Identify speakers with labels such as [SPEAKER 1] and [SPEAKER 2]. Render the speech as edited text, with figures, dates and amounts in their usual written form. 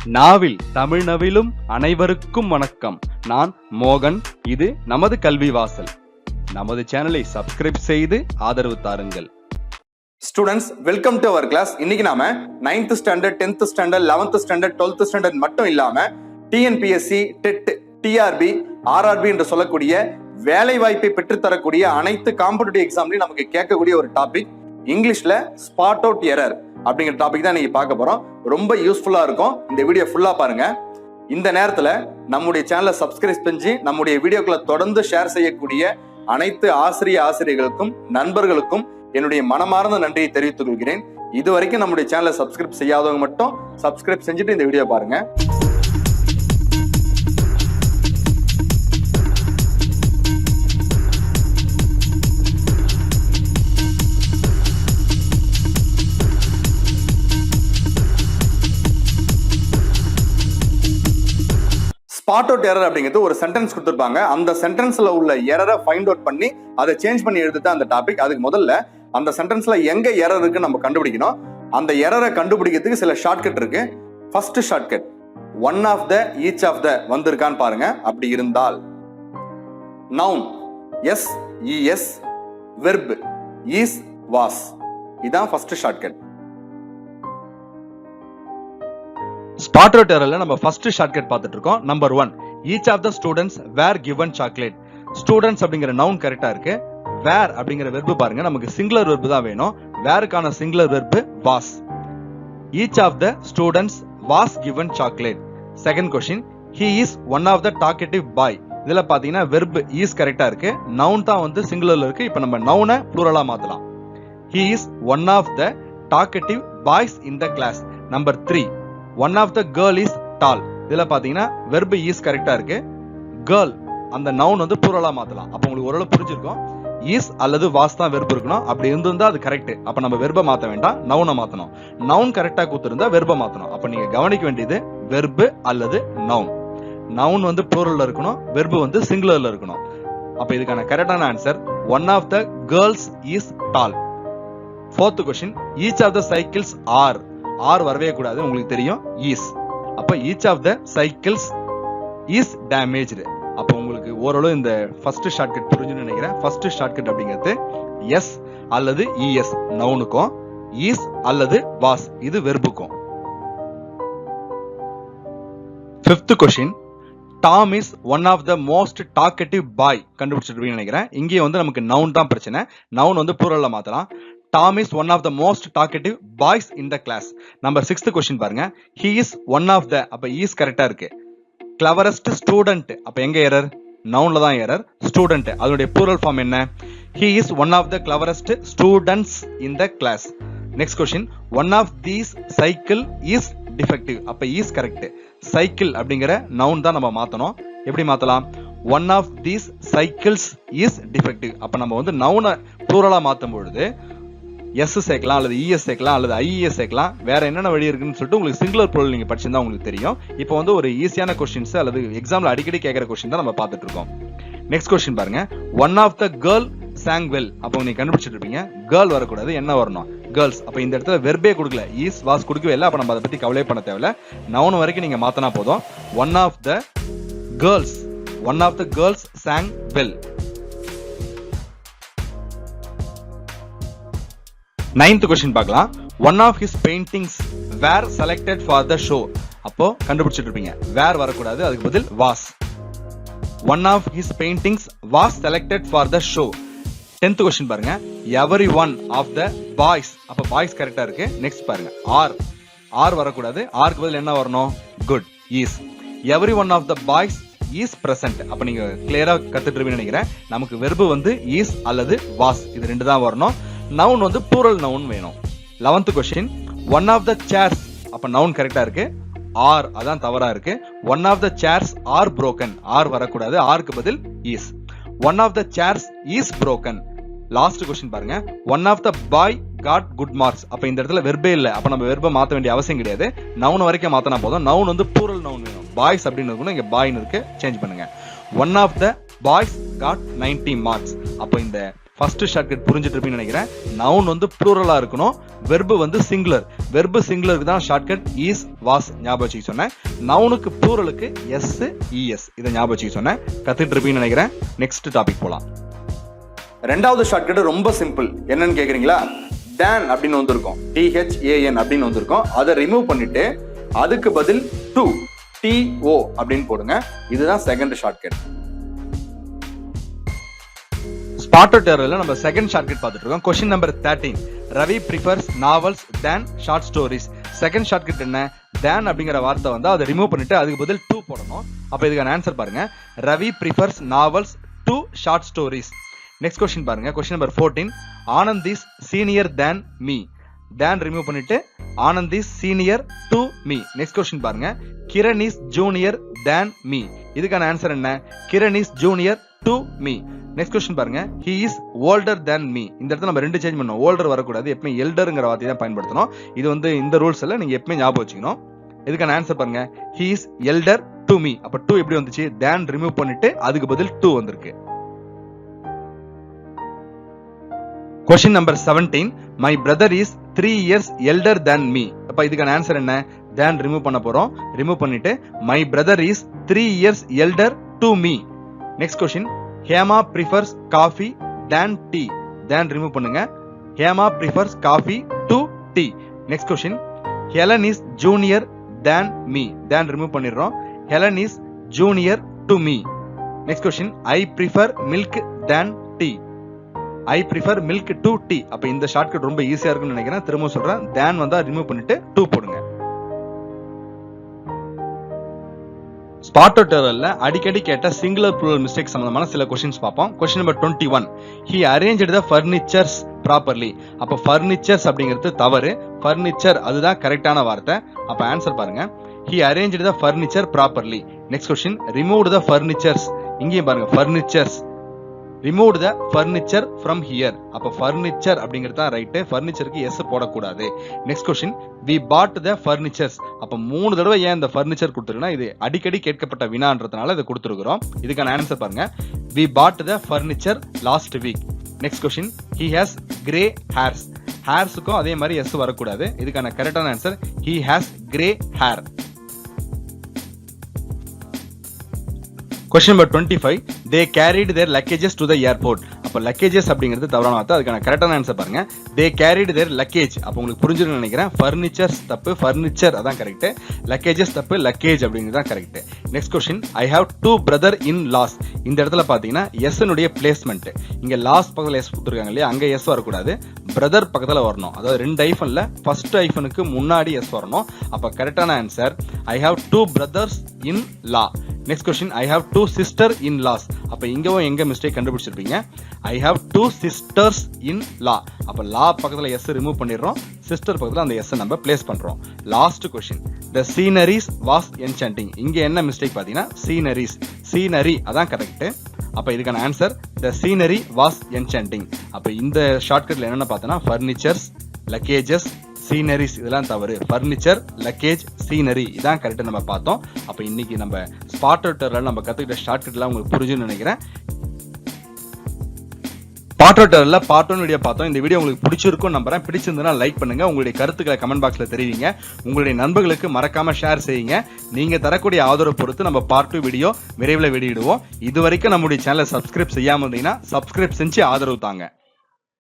[SPEAKER 1] நாவில் தமிழ் நவிலும் அனைவருக்கும் வணக்கம். நான் மோகன். இது நமது கல்வி வாசல். நமது சேனலை சப்ஸ்கிரைப் செய்து ஆதரவு தாருங்கள்.
[SPEAKER 2] Students, welcome to our class. இன்னைக்கு நாம 9th standard, 10th standard, 11th standard, 12th standard மட்டும் இல்லாம டிஎன்பிஎஸ்சி, டெட், டிஆர்பி, ஆர்ஆர்பி என்று சொல்லக்கூடிய வேலை வாய்ப்பை பெற்றுத்தரக்கூடிய அனைத்து காம்படிட்டிவ் எக்ஸாம்லையும் நமக்கு கேட்கக்கூடிய ஒரு டாபிக் இங்கிலீஷ்ல ஸ்பாட் அவுட் எரர் அப்படிங்கிற டாபிக் தான் நீங்க பார்க்க போறோம். ரொம்ப யூஸ்ஃபுல்லா இருக்கும். இந்த வீடியோ ஃபுல்லா பாருங்க. இந்த நேரத்துல நம்முடைய சேனலை சப்ஸ்கிரைப் செஞ்சு நம்முடைய வீடியோக்களை தொடர்ந்து ஷேர் செய்யக்கூடிய அனைத்து ஆசிரியர்களுக்கும் நண்பர்களுக்கும் என்னுடைய மனமார்ந்த நன்றியை தெரிவித்துக் கொள்கிறேன். இதுவரைக்கும் நம்முடைய சேனலை சப்ஸ்கிரைப் செய்யாதவங்க மட்டும் சப்ஸ்கிரைப் செஞ்சுட்டு இந்த வீடியோ பாருங்க. ஸ்பாட் அவுட் எரர் அப்படிங்கிறது ஒரு சென்டென்ஸ் கொடுத்துருப்பாங்க. அந்த சென்டென்ஸ்ல உள்ள எரரை ஃபைண்ட் அவுட் பண்ணி அதை சேஞ்ச் பண்ணி எழுதுது அந்த டாபிக். அதுக்கு முதல்ல அந்த சென்டென்ஸ்ல எங்க எரர் இருக்கு நம்ம கண்டுபிடிக்கணும். அந்த எரரை கண்டுபிடிக்கிறதுக்கு சில ஷார்ட்கட் இருக்கு. First shortcut, one of the, each of the வந்திருக்கான்னு பாருங்க. அப்படி இருந்தால் noun s es, verb is was, இதான் ஃபர்ஸ்ட் ஷார்ட்கட்.
[SPEAKER 1] ஸ்பாட் அவுட் எரர்ல நம்ம ஃபர்ஸ்ட் ஷார்ட்கட் பார்த்துட்டு இருக்கோம். Number 1, each of the students were given chocolate. Students அப்படிங்கிற நவுன் கரெக்டா இருக்கு. வேர் அப்படிங்கிற வெர்பு பாருங்க, நமக்கு சிங்குலர் வெர்பு தான் வேணும். வேருக்கான singular verb was. Each of the students was given chocolate. Second question, he is one of the talkative boy. இதுல பாத்தீங்கன்னா வெர்பு இஸ் கரெக்டா இருக்கு. நவுன் தான் வந்து சிங்குலர்ல இருக்கு. இப்ப நம்ம நவுனை ப்ளூரலா மாத்தலாம். He is one of the talkative boys in the class. Number 3, one of the girl is tall. இதுல பாத்தீங்கன்னா வெர்பு இஸ் கரெக்டா இருக்கு. கேர்ள் அந்த நவுன் வந்து ப்ளூரலா மாத்தலாம். அப்ப உங்களுக்கு ஓரளவு புரிஞ்சிருக்கும். இஸ் அல்லது வாஸ் தான் வெர்பு இருக்கணும். அப்படி இருந்திருந்தா அது கரெக்ட். அப்ப நம்ம வெர்பை மாத்த வேண்டாம், நவுனை மாத்தணும். நவுன் கரெக்டா கொடுத்திருந்தா வெர்பை மாத்தணும். அப்ப நீங்க கவனிக்க வேண்டியது வெர்பு அல்லது நவுன். நவுன் வந்து ப்ளூரல்ல இருக்கணும், வெர்பு வந்து சிங்குலர்ல இருக்கணும். அப்ப இதுக்கான கரெக்டான answer one of the girls is tall. Fourth question, each of the cycles are. Are வரவே கூடாது, உங்களுக்கு தெரியும், இஸ். அப்ப each of the cycles is damaged. அப்ப உங்களுக்கு ஓரளவு இந்த ஃபர்ஸ்ட் ஷார்ட்கட் புரிஞ்சுன்னு நினைக்கிறேன். ஃபர்ஸ்ட் ஷார்ட்கட் அப்படிங்கிறது எஸ் அல்லது இஎஸ் நவுனுக்கும், இஸ் அல்லது வாஸ் இது வெர்புக்கும். Fifth question, Tom is one of the most talkative boy. கண்டுபிடிச்சிருப்பீங்கன்னு நினைக்கிறேன். இங்கே வந்து நமக்கு நவுன் தான் பிரச்சனை. நவுன் வந்து ப்ளூரல்ல மாத்தலாம். Tom is one of the most talkative boys in the class. Number 6th question பாருங்க. He is one of the, அப்ப is கரெக்டா இருக்கு. Cleverest student, அப்ப எங்க எரர்? நவுன்ல தான் எரர். Student அதனுடைய plural form என்ன? He is one of the cleverest students in the class. Next question, one of these cycle is defective. அப்ப is correct. Cycle அப்படிங்கிற நவுன் தான் நம்ம மாத்தணும். எப்படி மாத்தலாம்? One of these cycles is defective. அப்ப நம்ம வந்து நவுனை plural-ஆ மாத்தும் பொழுது எஸ் சேர்க்கலாம் அல்லது இஎஸ் சேர்க்கலாம் அல்லது ஐஇஎஸ் சேர்க்கலாம். வேற என்னென்ன வழி இருக்குன்னு சொல்லிட்டு உங்களுக்கு சிங்குலர் ப்ளூரல் நீங்க படிச்சிருந்தா உங்களுக்கு தெரியும். இப்போ வந்து ஒரு ஈஸியான கொஸ்டின்ஸ் அல்லது எக்ஸாம்ல அடிக்கடி கேட்கிற கொஸ்டின் தான் நம்ம பார்த்துட்டு இருக்கோம். நெக்ஸ்ட் கொஸ்டின் பாருங்க. One of the girl sang well. அப்போ நீங்க கண்டுபிடிச்சிட்டு இருப்பீங்க. கேர்ள் வரக்கூடாது, என்ன வரணும்? கேர்ள்ஸ். அப்ப இந்த இடத்துல வெர்பே கொடுக்கல, இஸ் வாஸ் கொடுக்கவே இல்லை. அப்ப நம்ம அதை பத்தி கவலை பண்ண தேவையில்ல. நவுன் வரைக்கும் நீங்க மாத்தினா போதும். One of the girls, one of the girls sang well. 9th question பார்க்கலாம். One of his paintings were selected for the show. அப்போ கண்டுபிடிச்சிட்டு இருப்பீங்க. வேர் வரக்கூடாது, அதுக்கு பதில் was. One of his paintings was selected for the show. 10th question பாருங்க. Every one of the boys. அப்ப boys கரெக்டா இருக்கு. நெக்ஸ்ட் பாருங்க. ஆர். ஆர் வரக்கூடாது, ஆருக்கு பதில் என்ன வரணும்? Good, is. Every one of the boys is present. அப்ப நீங்க கிளியரா கத்துட்டு இருப்பீங்கன்னு நினைக்கிறேன். நமக்கு வெர்பு வந்து இஸ் அல்லது வாஸ், இது ரெண்டு தான் வரணும். நவுன் வந்து ப்ளூரல் நவுன் வேணும். 11th question, one of the chairs. அப்ப நவுன் கரெக்டா இருக்கு. ஆர் அதான் தவறா இருக்கு. One of the chairs are broken. Are வரக்கூடாது, ஆருக்கு பதில் is. One of the chairs is broken. Last question பாருங்க. One of the boy got good marks. அப்ப இந்த இடத்துல வெர்பே இல்ல. அப்ப நம்ம வெர்பை மாத்த வேண்டிய அவசியம் கிடையாது. நவுன் வரைக்கும் மாத்தினா போதும். நவுன் வந்து ப்ளூரல் நவுன் வேணும். பாய்ஸ் அப்படின்னு இருக்கணும், இங்க பாய்னு இருக்கு, சேஞ்ச் பண்ணுங்க. One of the boys got 90 marks. அப்போ இந்த ஃபர்ஸ்ட் ஷார்ட்கட் புரிஞ்சிட்டு இருப்பீங்கன்னு நினைக்கிறேன். நவுன் வந்து ப்ளூரலா இருக்கணும், வெர்பு வந்து சிங்குலர். வெர்பு சிங்குலருக்கு தான் ஷார்ட்கட் இஸ் வாஸ் ஞாபகம் வச்சுக்க சொன்னேன். நவுனுக்கு ப்ளூரலுக்கு எஸ் இஎஸ் இதை ஞாபகம் வச்சுக்க சொன்னேன். கத்துட்டு இருப்பீங்கன்னு நினைக்கிறேன். நெக்ஸ்ட் டாபிக் போலாம்.
[SPEAKER 2] ரெண்டாவது ஷார்ட்கட் ரொம்ப சிம்பிள். என்னன்னு கேக்குறீங்களா? dan அப்படின்னு வந்திருக்கும், THAN அப்படின்னு வந்திருக்கும். அதை ரிமூவ் பண்ணிட்டு அதுக்கு பதில் to TO அப்படின்னு போடுங்க. இதுதான் செகண்ட் ஷார்ட்கட்.
[SPEAKER 1] ஸ்பாட்டட் எரர்ல நம்ம செகண்ட் ஷார்ட்கட் பார்த்துட்டு இருக்கோம். Question number 13. Ravi prefers novels than short stories. Second shortcut என்ன? than அப்படிங்கிற வார்த்தை வந்து அதை ரிமூவ் பண்ணிட்டு அதுக்கு பதில் to போடணும். அப்ப இதுக்கான ஆன்சர் பாருங்க. Ravi prefers novels to short stories. Next question பாருங்க. Question number 14. Anand is senior than me. than remove பண்ணிட்டு Anand is senior to me. Next question பாருங்க. Kiran is junior than me. இதுக்கான ஆன்சர் என்ன? Kiran is junior to me. Next question பாருங்க. he is older than me. இந்த இடத்துல நம்ம ரெண்டு சேஞ்ச் பண்ணோம். older வரக்கூடாது, எப்பவுமே எல்டர்ங்கிற வார்த்தையை தான் பயன்படுத்தணும். இது வந்து இந்த ரூல்ஸ் எல்லாம் நீங்க எப்பவுமே ஞாபகம் வச்சுக்கணும். இதுக்கான ஆன்சர் பாருங்க. he is elder to me. அப்ப to எப்படி வந்துச்சு? than ரிமூவ் பண்ணிட்டு அதுக்கு பதில் to வந்திருக்கு. Question number 17. my brother is 3 years elder than me. அப்ப இதுக்கான ஆன்சர் என்ன? than ரிமூவ் பண்ண போறோம். ரிமூவ் பண்ணிட்டு my brother is 3 years elder to me. Next question. Hema prefers coffee than tea. than remove பண்ணுங்க. Hema prefers coffee to tea. Next question. Helen is junior than me. than remove பண்ணிடுறோம். Helen is junior to me. Next question. I prefer milk than tea. I prefer milk to tea. அப்ப இந்த shortcut ரொம்ப ஈஸியா இருக்கும்னு நினைக்கிறேன். திரும்ப சொல்றேன். than வந்தா ரிமூவ் பண்ணிட்டு to போடுங்க. ஸ்பாட்டட் எரர்ல அடிக்கடி கேட்ட சிங்குலர் ப்ளூரல் மிஸ்டேக் சம்பந்தமான சில क्वेश्चंस பார்ப்போம். Question number 21. he arranged the furnitures properly. அப்ப furnitures அப்படிங்கிறது தவறு. furniture அதுதான் கரெக்டான வார்த்தை. அப்ப ஆன்சர் பாருங்க. he arranged the furniture properly. Next question. removed the furnitures. இங்கேயும் பாருங்க furnitures. removed the furniture from here. அப்ப furniture அப்படிங்கிறது தான் ரைட். furnitureக்கு s போடக்கூடாது. Next question. we bought the furnitures. அப்ப 3 தடவை ஏன் இந்த furniture கொடுத்திருக்கோம்னா இது அடிக்கடி கேட்கப்பட்ட வினான்றதுனால இத கொடுத்திருக்கோம். இதுக்கான ஆன்சர் பாருங்க. we bought the furniture last week. Next question. he has gray hairs. hairsக்கும் அதே மாதிரி s வரக்கூடாது. இதுக்கான கரெக்டான answer he has gray hair. Question number 25. They carried their luggages to the airport. அப்ப luggages அப்படிங்கிறது தவறான வார்த்தை. அதுக்கான கரெக்டான ஆன்சர் பாருங்க. They carried their luggage. அப்ப உங்களுக்கு புரிஞ்சிருக்கும்னு நினைக்கிறேன். furnitures தப்பு, furniture அதான் கரெக்ட். luggages தப்பு, luggage அப்படிங்கிறது தான் correct. Next question. I have 2 brother in laws. இந்த இடத்துல பாத்தீங்கன்னா s னுடைய பிளேஸ்மென்ட். இங்க laws பக்கத்துல s கொடுத்திருக்காங்க இல்லையா? அங்க s வரக்கூடாது. brother பக்கத்துல வரணும். அதாவது ரெண்டு ஐஃபன்ல ஃபர்ஸ்ட் ஐஃபனுக்கு முன்னாடி s வரணும். அப்ப கரெக்டான answer I have 2 brothers in law. Next question. I have 2 sister in laws. அப்ப இங்கவும் எங்க mistake கண்டுபிடிச்சிருப்பீங்க? I have 2 sisters in law. அப்ப law பக்கத்துல s ரிமூவ் பண்ணிடுறோம். sister பக்கத்துல அந்த s நம்ம பிளேஸ் பண்றோம். Last question. the sceneries was enchanting. இங்க என்ன மிஸ்டேக் பாத்தீங்கன்னா sceneries. scenery அதான் கரெக்ட். அப்ப இதுக்கான answer the scenery was enchanting. அப்ப இந்த ஷார்ட்கட்ல என்னென்ன பார்த்தோம்னா furnitures, luggages, சீனரிஸ் இதெல்லாம் தவறு. ஃபர்னிச்சர், லக்கேஜ், சீனரி இதான் கரெக்டா நம்ம பார்த்தோம். அப்ப இன்னைக்கு நம்ம ஸ்பாட்டட் எரர்ல நம்ம கத்துக்கிட்ட ஷார்ட்கட்லாம் உங்களுக்கு புரிஞ்சுன்னு நினைக்கிறேன். ஸ்பாட்டட் எரர்ல பார்ட் 1 வீடியோ பார்த்தோம். இந்த வீடியோ உங்களுக்கு பிடிச்சிருக்கும் நம்புறேன். பிடிச்சிருந்தா லைக் பண்ணுங்க. உங்களுடைய கருத்துக்களை கமெண்ட் பாக்ஸ்ல தெரிவிங்க. உங்களுடைய நண்பர்களுக்கு மறக்காம ஷேர் செய்யுங்க. நீங்க தரக்கூடிய ஆதரவு பொறுத்து நம்ம பார்ட் 2 வீடியோ விரைவில் வெளியிடுவோம். இதுவரைக்கும் நம்முடைய சேனலை சப்ஸ்கிரைப் செய்யாம இருந்தீங்கன்னா சப்ஸ்கிரைப் செஞ்சு ஆதரவு தாங்க.